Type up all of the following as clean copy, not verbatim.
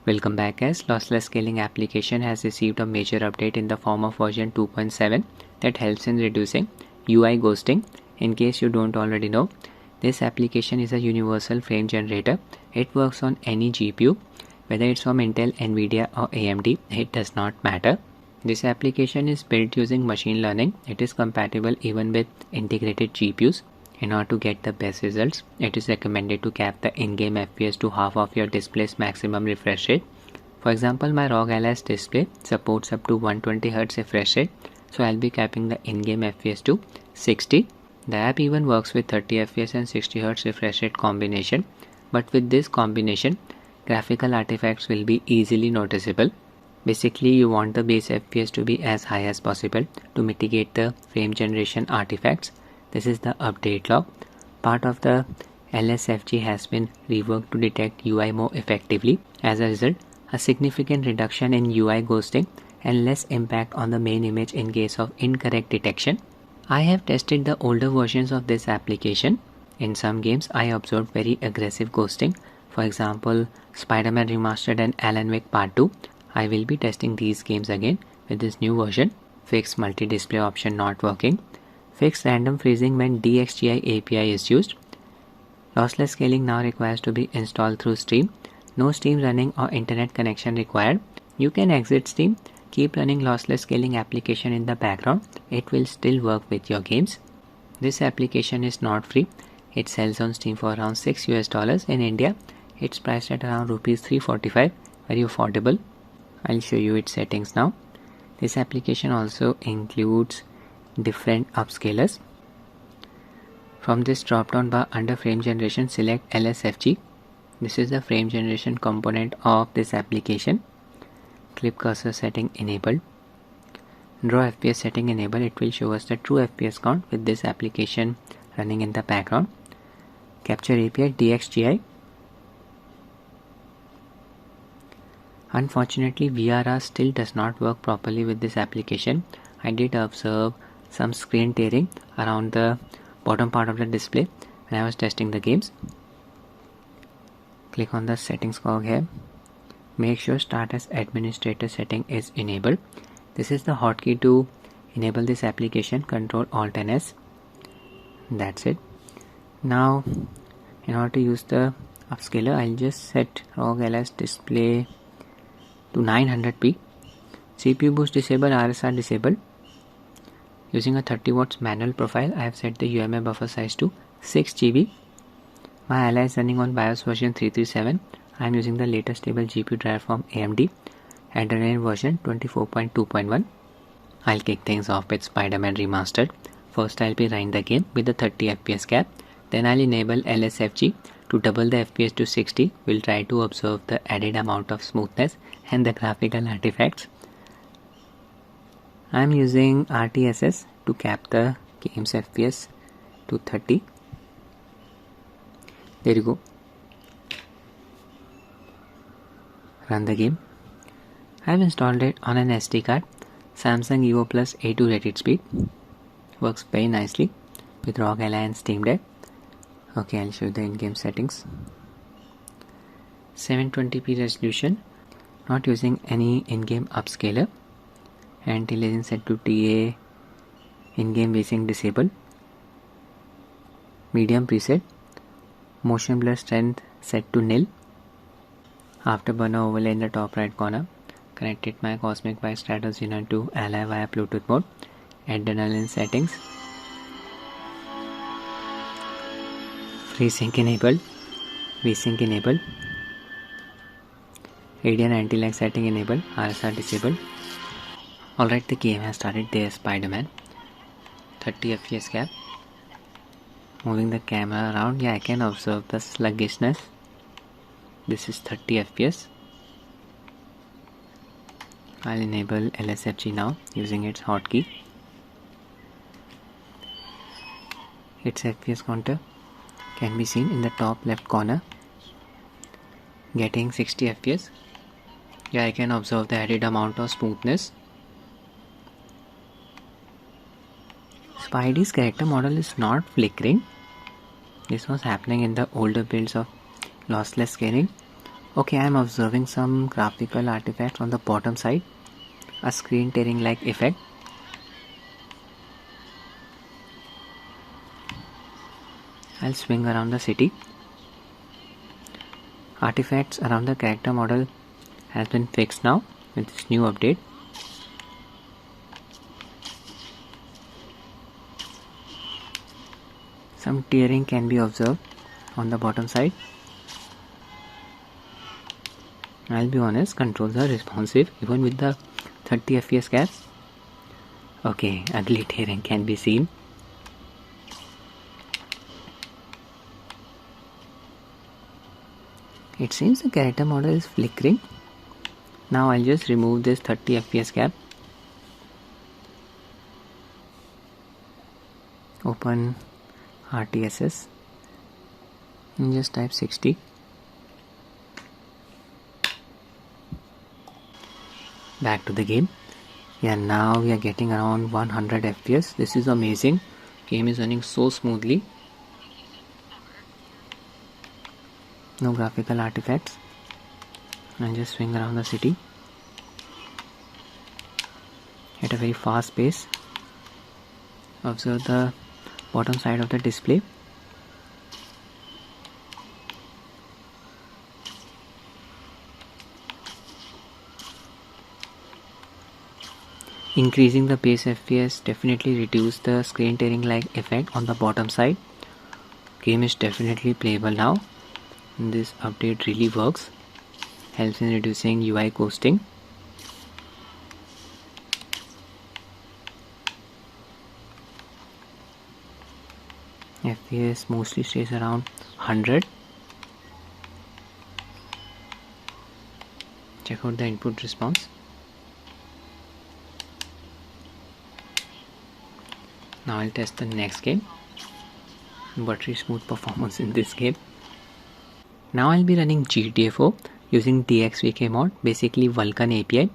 Welcome back guys. Lossless scaling application has received a major update in the form of version 2.7 that helps in reducing UI ghosting. In case you don't already know, this application is a universal frame generator. It works on any GPU, whether it's from Intel, Nvidia or AMD, it does not matter. This application is built using machine learning. It is compatible even with integrated GPUs. In order to get the best results, it is recommended to cap the in-game FPS to half of your display's maximum refresh rate. For example, my Rog Ally display supports up to 120Hz refresh rate, so I'll be capping the in-game FPS to 60. The app even works with 30 FPS and 60Hz refresh rate combination, but with this combination, graphical artifacts will be easily noticeable. Basically, you want the base FPS to be as high as possible to mitigate the frame generation artifacts. This is the update log. Part of the LSFG has been reworked to detect UI more effectively. As a result, a significant reduction in UI ghosting and less impact on the main image in case of incorrect detection. I have tested the older versions of this application. In some games, I observed very aggressive ghosting. For example, Spiderman Remastered and Alan Wake Part 2. I will be testing these games again with this new version. Fixed multi-display option not working. Fixed random freezing when DXGI API is used. Lossless scaling now requires to be installed through Steam. No Steam running or internet connection required. You can exit Steam. Keep running lossless scaling application in the background. It will still work with your games. This application is not free. It sells on Steam for around $6 in India. It's priced at around Rs 345. Very affordable. I'll show you its settings now. This application also includes different upscalers. From this drop down bar under frame generation, select LSFG. This is the frame generation component of this application. Clip cursor setting enabled. Draw FPS setting enabled. It will show us the true FPS count with this application running in the background. Capture API DXGI. Unfortunately, VRR still does not work properly with this application. I did observe some screen tearing around the bottom part of the display when I was testing the games. Click on the settings cog here. Make sure start as administrator setting is enabled. This is the hotkey to enable this application, Ctrl Alt and S. That's it. Now in order to use the upscaler, I'll just set Rog Ally display to 900p. CPU boost disabled, RSR disabled. Using a 30 watts manual profile, I have set the UMA buffer size to 6 GB. My Ally is running on BIOS version 337. I am using the latest stable GPU driver from AMD, Adrenalin version 24.2.1. I'll kick things off with Spiderman Remastered. First, I'll be running the game with the 30 FPS cap. Then I'll enable LSFG to double the FPS to 60. We'll try to observe the added amount of smoothness and the graphical artifacts. I'm using RTSS to cap the game's FPS to 30. There you go. Run the game. I've installed it on an SD card. Samsung Evo Plus A2 rated speed. Works very nicely with Rog Ally and Steam Deck. Okay, I'll show you the in-game settings. 720p resolution. Not using any in-game upscaler. Anti-aliasing set to TA. In-game VSync disabled. Medium preset. Motion blur strength set to nil. Afterburner overlay in the top right corner. Connected my Cosmic by Strato Xenon to Ally via Bluetooth mode. Adrenalin settings. FreeSync enabled. VSync enabled. Radeon anti-lag setting enabled. RSR disabled. Alright, the game has started. There, Spider-Man. 30 FPS cap. Moving the camera around, yeah, I can observe the sluggishness. This is 30 FPS. I'll enable LSFG now using its hotkey. Its FPS counter can be seen in the top left corner. Getting 60 FPS. Yeah, I can observe the added amount of smoothness. Spidey's character model is not flickering. This was happening in the older builds of lossless scaling. Okay, I am observing some graphical artifacts on the bottom side, a screen tearing like effect. I'll swing around the city. Artifacts around the character model has been fixed now with this new update. Some tearing can be observed on the bottom side. I'll be honest, controls are responsive even with the 30 FPS cap. Okay, ugly tearing can be seen. It seems the character model is flickering. Now I'll just remove this 30 FPS cap. Open RTSS and just type 60. Back to the game. Yeah, now we are getting around 100 FPS. This is amazing. Game is running so smoothly. No graphical artifacts. And just swing around the city at a very fast pace. Observe the bottom side of the display. Increasing the base FPS definitely reduce the screen tearing like effect on the bottom side. Game is definitely playable now. And this update really works. Helps in reducing UI ghosting. FPS mostly stays around 100. Check out the input response. Now I'll test the next game. Buttery smooth performance in this game. Now I'll be running GTA 4 using DXVK mod, basically Vulkan API.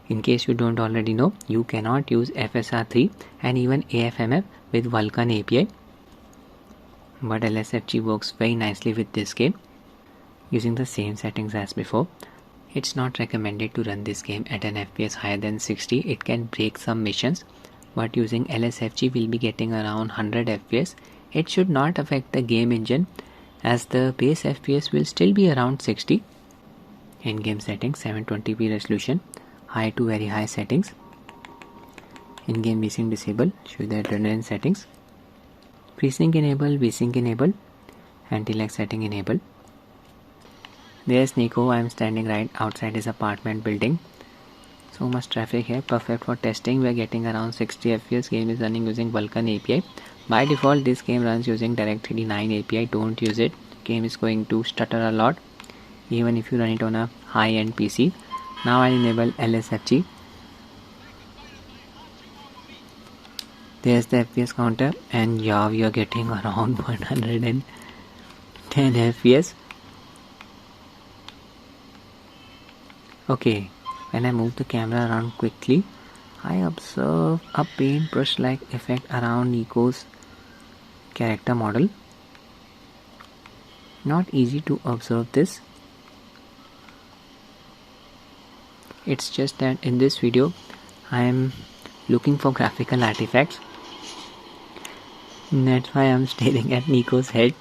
In case you don't already know, you cannot use FSR3 and even AFMF with Vulkan API. But LSFG works very nicely with this game. Using the same settings as before. It's not recommended to run this game at an FPS higher than 60. It can break some missions. But using LSFG we'll be getting around 100 FPS. It should not affect the game engine as the base FPS will still be around 60. In-game settings 720p resolution, high to very high settings. In-game VSync disable, show the Adrenalin settings. FreeSync enable, VSync enable, anti-lag setting enable. There's Nico, I'm standing right outside his apartment building. So much traffic here, perfect for testing. We are getting around 60 FPS. Game is running using Vulkan API. By default this game runs using DirectX 9 API. Don't use it. Game is going to stutter a lot even if you run it on a high-end PC. Now I'll enable LSFG. There's the FPS counter and yeah, we are getting around 110 FPS. Okay, when I move the camera around quickly, I observe a paintbrush like effect around Nico's character model. Not easy to observe this. It's just that in this video I am looking for graphical artifacts. That's why I'm staring at Nico's head.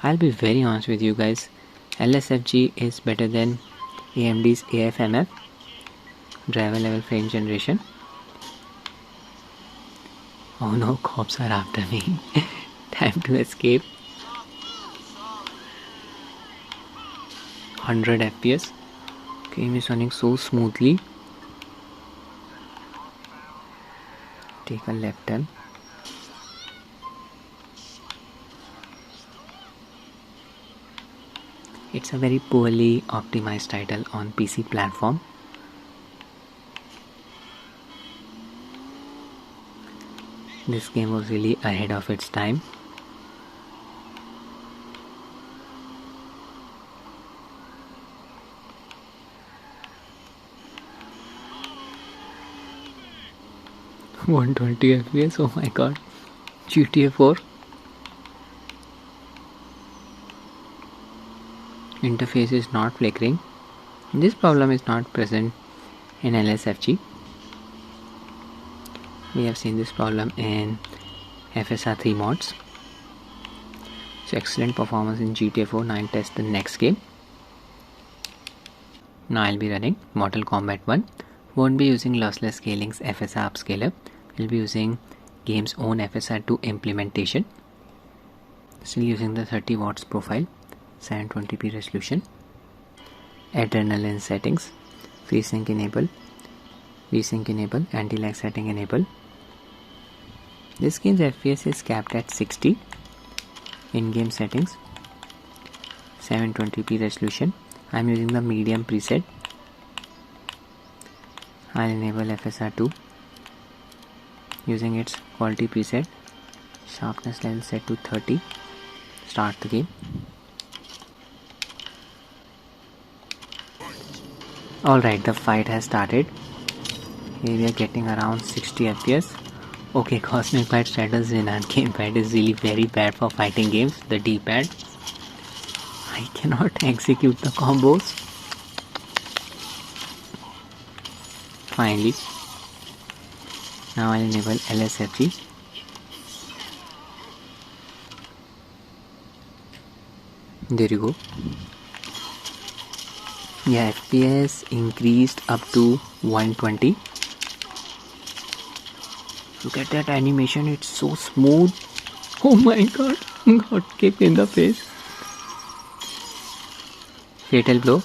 I'll be very honest with you guys, LSFG is better than AMD's AFMF, driver level frame generation. Oh no, cops are after me. Time to escape. 100 FPS. Game is running so smoothly. Take a left turn. It's a very poorly optimized title on PC platform. This game was really ahead of its time. (120 FPS), oh my god. GTA 4. interface is not flickering. This problem is not present in LSFG. We have seen this problem in FSR3 mods. So excellent performance in GTA 4. Now I'll test the next game. Now I'll be running Mortal Kombat 1. Won't be using Lossless Scaling's FSR upscaler. We'll be using game's own FSR2 implementation. Still using the 30 watts profile, 720p resolution, Adrenalin settings, FreeSync enable, VSync enable, anti-lag setting enable. This game's FPS is capped at 60. In-game settings, 720p resolution. I'm using the medium preset. I'll enable FSR2 using its quality preset. Sharpness level set to 30. Start the game. Alright, the fight has started. Here we are getting around 60 FPS. Okay, Cosmic Fight Shadows Zenith gamepad is really very bad for fighting games. The D-pad. I cannot execute the combos. Finally. Now I'll enable LSFG. There you go. Yeah, FPS increased up to 120. Look at that animation, it's so smooth. Oh my god, got kicked in the face. Fatal blow.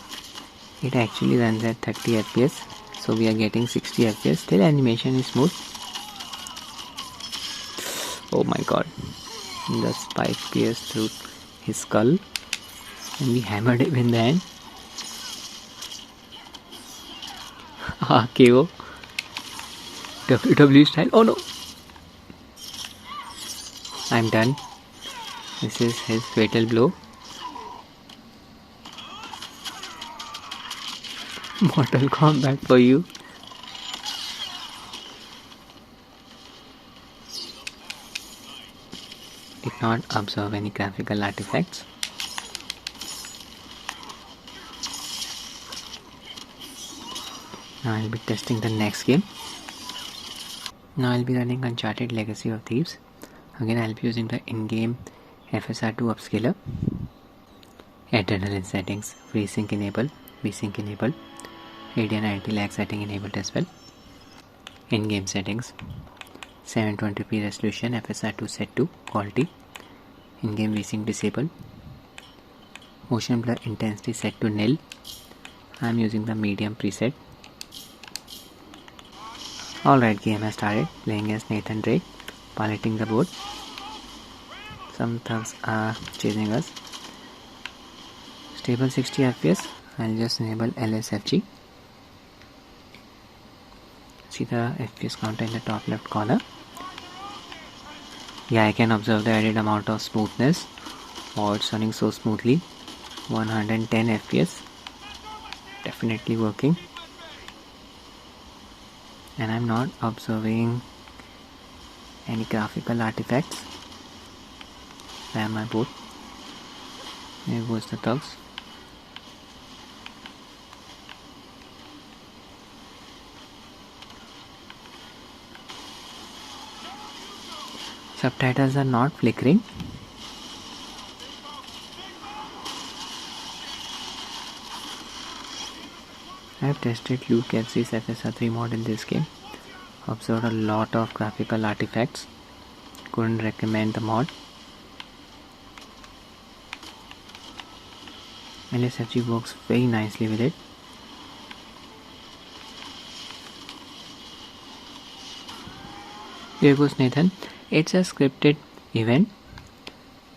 It actually runs at 30 FPS. So we are getting 60 FPS. Still animation is smooth. Oh my god. The spike pierced through his skull. And we hammered him in the end. KO. WWE style. Oh no. I'm done. This is his fatal blow. Mortal Kombat for you. Did not observe any graphical artifacts. Now I'll be testing the next game. Now I'll be running Uncharted Legacy of Thieves. Again I'll be using the in-game FSR2 upscaler. Adrenalin settings, FreeSync enable, VSync enable, Radeon anti-lag setting enabled as well. In-game settings, 720p resolution, FSR2 set to quality. In-game VSync disabled. Motion blur intensity set to nil. I'm using the medium preset. Alright, game has started. Playing as Nathan Drake, piloting the boat. Some thugs are chasing us. Stable 60 FPS. I'll just enable LSFG. See the FPS counter in the top left corner. Yeah, I can observe the added amount of smoothness. Oh, it's running so smoothly. 110 FPS. Definitely working. And I'm not observing any graphical artifacts. I am my boat. There goes the thugs. Subtitles are not flickering. I have tested Luke FC's FSR3 mod in this game. Observed a lot of graphical artifacts. Couldn't recommend the mod. LSFG works very nicely with it. Here goes Nathan. It's a scripted event.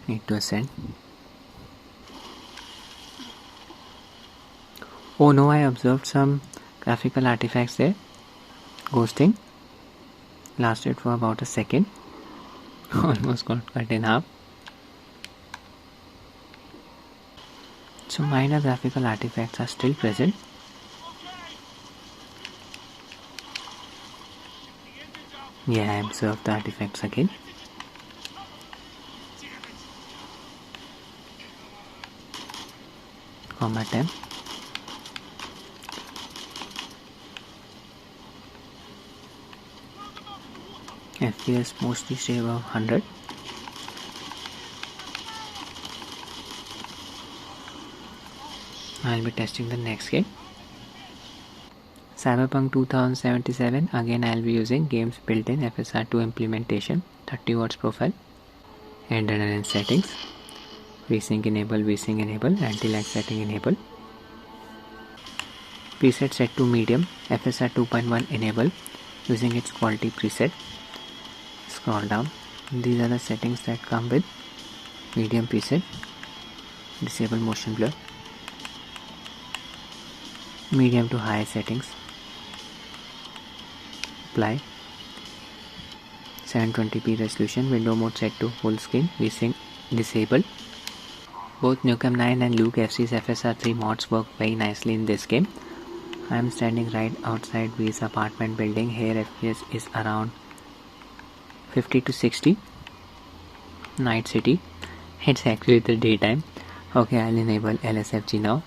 Need to ascend. Oh no, I observed some graphical artifacts there. Ghosting. Lasted for about a second. Almost got cut in half. So minor graphical artifacts are still present. Yeah, I observed the artifacts again. Kombat 10. FPS mostly stay above 100. I'll be testing the next game. Cyberpunk 2077. Again I'll be using game's built-in FSR2 implementation, 30 watts profile, Adrenalin settings, VSync enable, anti-lag setting enable, preset set to medium, FSR 2.1 enable using its quality preset. Scroll down. These are the settings that come with medium preset. Disable motion blur, medium to high settings, apply, 720p resolution, window mode set to full screen, VSync disabled. Both Nukem 9 and Luke FC's FSR3 mods work very nicely in this game. I am standing right outside V's apartment building. Here FPS is around 50 to 60. Night city. It's actually the daytime. Okay, I'll enable LSFG now.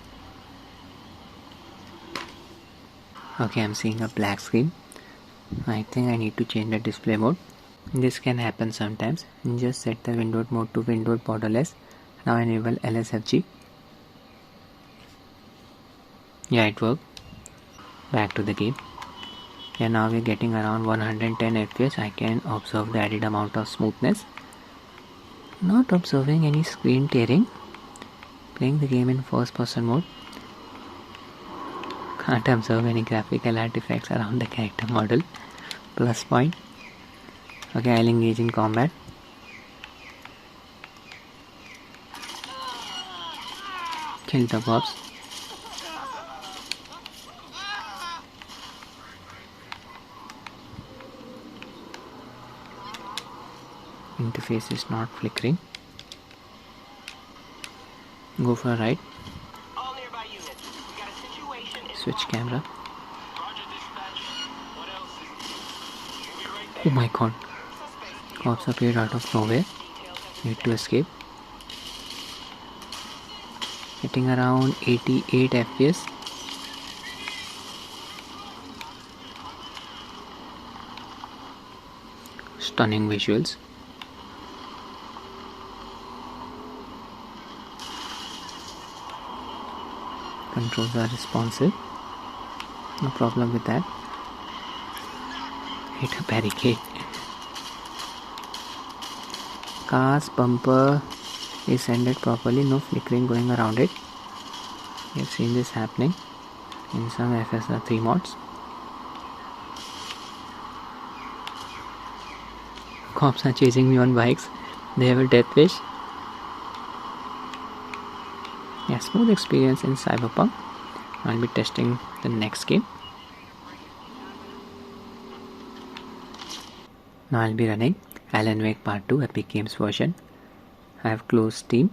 Okay, I'm seeing a black screen. I think I need to change the display mode. This can happen sometimes. Just set the windowed mode to windowed borderless. Now enable LSFG. Yeah, it worked. Back to the game. Yeah, now we're getting around 110 FPS. I can observe the added amount of smoothness. Not observing any screen tearing. Playing the game in first person mode. Can't observe any graphical artifacts around the character model. Plus point. Okay, I'll engage in combat. Kill the mobs. Interface is not flickering. Go for a ride. Switch camera. Oh my god. Cops appeared out of nowhere. Need to escape. Getting around 88 FPS. Stunning visuals. Controls are responsive. No problem with that. Hit a barricade. Car's bumper is centered properly, no flickering going around it. We have seen this happening in some FSR3 mods. Cops are chasing me on bikes. They have a death wish. Yeah, smooth experience in Cyberpunk. I'll be testing the next game. Now I'll be running Alan Wake Part 2 Epic Games version. I have closed Steam.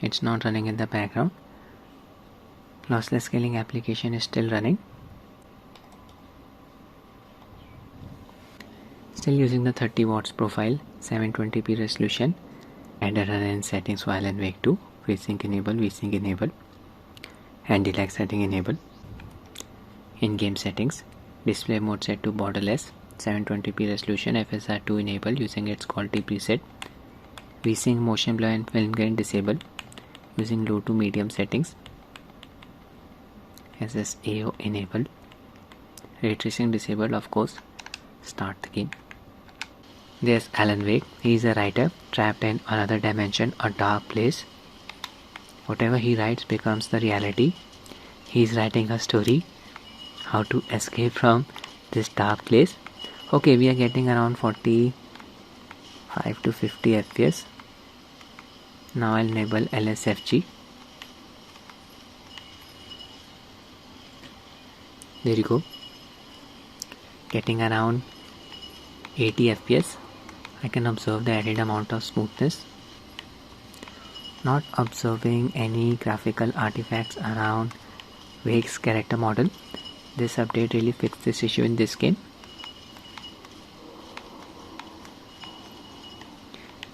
It's not running in the background. Lossless scaling application is still running. Still using the 30 watts profile, 720p resolution, Adrenalin settings for Alan Wake 2. VSync enable, anti-lag setting enable, in-game settings, display mode set to borderless, 720p resolution, FSR2 enable using its quality preset, VSync motion blur and film grain disable using low to medium settings, SSAO enabled, ray tracing disabled of course. Start the game. There's Alan Wake. He is a writer trapped in another dimension, a dark place. Whatever he writes becomes the reality. He is writing a story. How to escape from this dark place. Okay, we are getting around 45 to 50 FPS. Now I'll enable LSFG. There you go. Getting around 80 FPS. I can observe the added amount of smoothness. Not observing any graphical artifacts around Wake's character model. This update really fixed this issue in this game.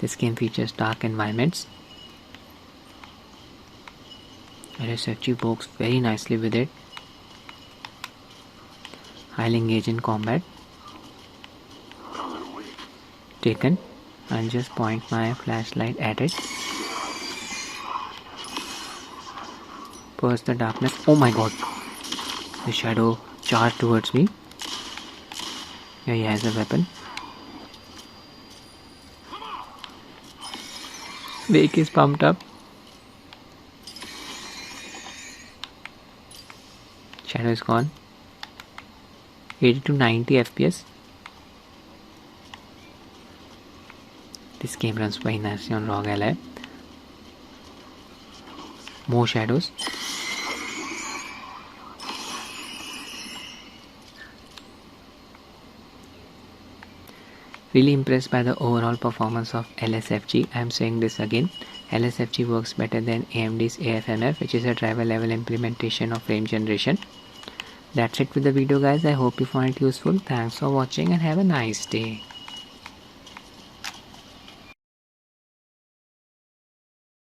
This game features dark environments. LSFG works very nicely with it. I'll engage in combat. Taken. I'll just point my flashlight at it. Burst the darkness. Oh my god. The shadow charged towards me. Yeah, he has a weapon. Wake is pumped up. Shadow is gone. 80 to 90 FPS. This game runs very nicely on Rog Ally. More shadows. Really impressed by the overall performance of LSFG. I am saying this again. LSFG works better than AMD's AFMF, which is a driver level implementation of frame generation. That's it with the video guys. I hope you found it useful. Thanks for watching and have a nice day.